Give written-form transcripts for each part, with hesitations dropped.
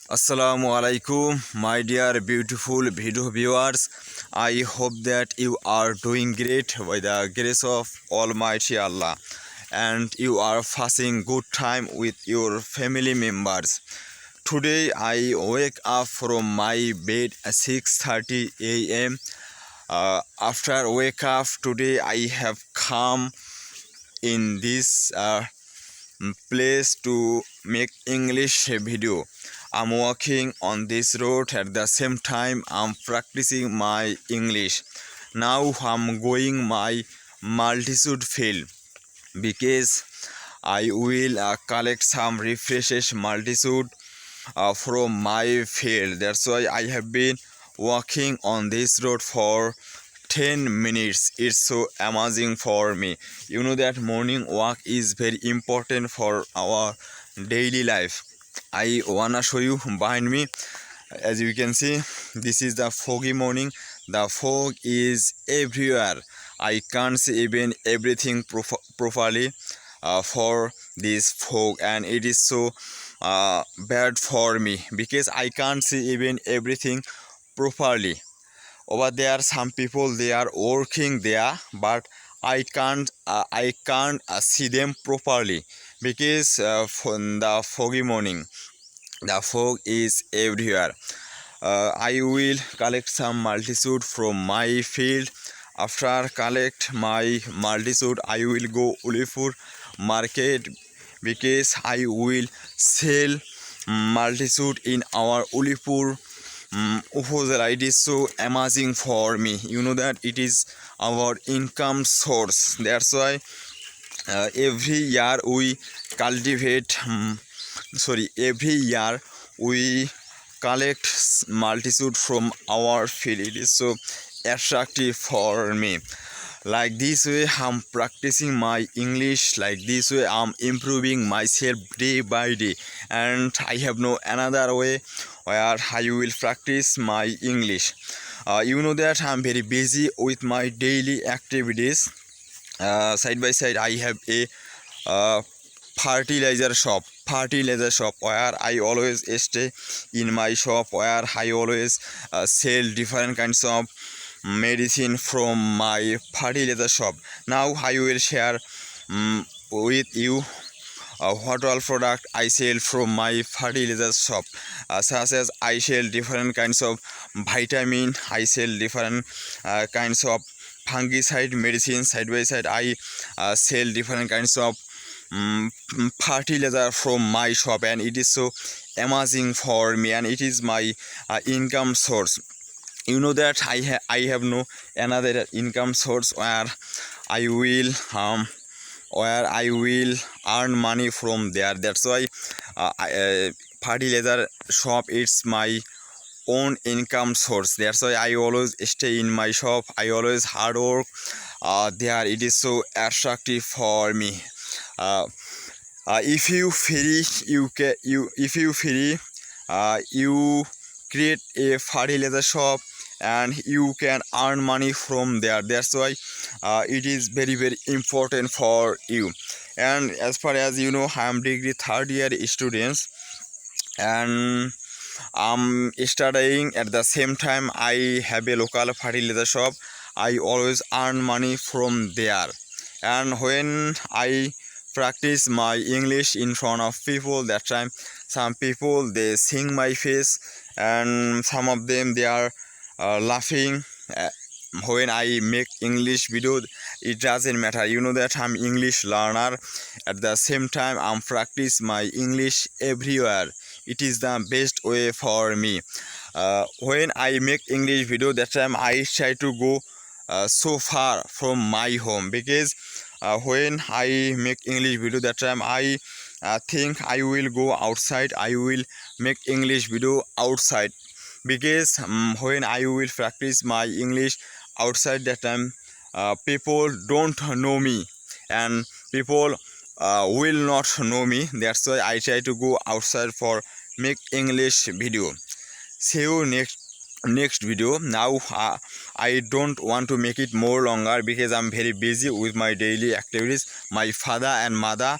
Assalamu alaikum, my dear beautiful video viewers. I hope that you are doing great by the grace of Almighty Allah and you are passing good time with your family members. Today I wake up from my bed at 6:30 a.m. After wake up today I have come in this place to make English video. I'm walking on this road at the same time I'm practicing my English. Now I'm going my multitude field because I will collect some refreshes multitude from my field. That's why I have been walking on this road for 10 minutes. It's so amazing for me. You know that morning walk is very important for our daily life. I wanna show you behind me. As you can see, this is the foggy morning. The fog is everywhere. I can't see even everything properly for this fog, and it is so bad for me because I can't see even everything properly. Over there some people they are working there, but I can't see them properly because from the foggy morning the fog is everywhere. I will collect some multitude from my field. After collect my multitude I will go Ulipur market because I will sell multitude in our Ulipur Upazila. It is so amazing for me. You know that it is our income source. That's why every year we cultivate every year we collect multitude from our field. It is so attractive for me. Like this way I'm practicing my English. Like this way I'm improving myself day by day, and I have no another way where I will practice my English. You know that I'm very busy with my daily activities. Side by side I have a uh, fertilizer shop where I always stay in my shop, where I always sell different kinds of medicine from my fertilizer shop. Now I will share with you what all product I sell from my fertilizer shop, such as I sell different kinds of vitamin, I sell different kinds of fungicide medicine. Side by side I sell different kinds of fertilizer from my shop, and it is so amazing for me, and it is my income source. You know that I have no another income source where I will earn money from there. That's why fertilizer shop it's my own income source. That's why I always stay in my shop. I always hard work there. It is so attractive for me. uh, if you free you can you if you free you create a fertilizer shop and you can earn money from there. That's why it is very very important for you. And as far as you know, I am degree third year students, and I'm studying at the same time. I have a local fertilizer shop. I always earn money from there, and when I practice my English in front of people, that time some people they sing my face, and some of them they are laughing when I make English video. It doesn't matter. You know that I'm English learner. At the same time I'm practice my English everywhere. It is the best way for me. When I make English video, that time I try to go so far from my home, because when I make English video, that time I think I will go outside. I will make English video outside, because when I will practice my English outside, that time people don't know me, and people will not know me. That's why I try to go outside for make English video. See you next video. Now I don't want to make it more longer because I'm very busy with my daily activities. My father and mother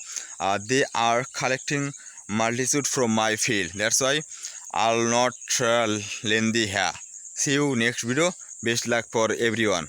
they are collecting multitude from my field. That's why I'll not lengthy here. See you next video. Best luck for everyone.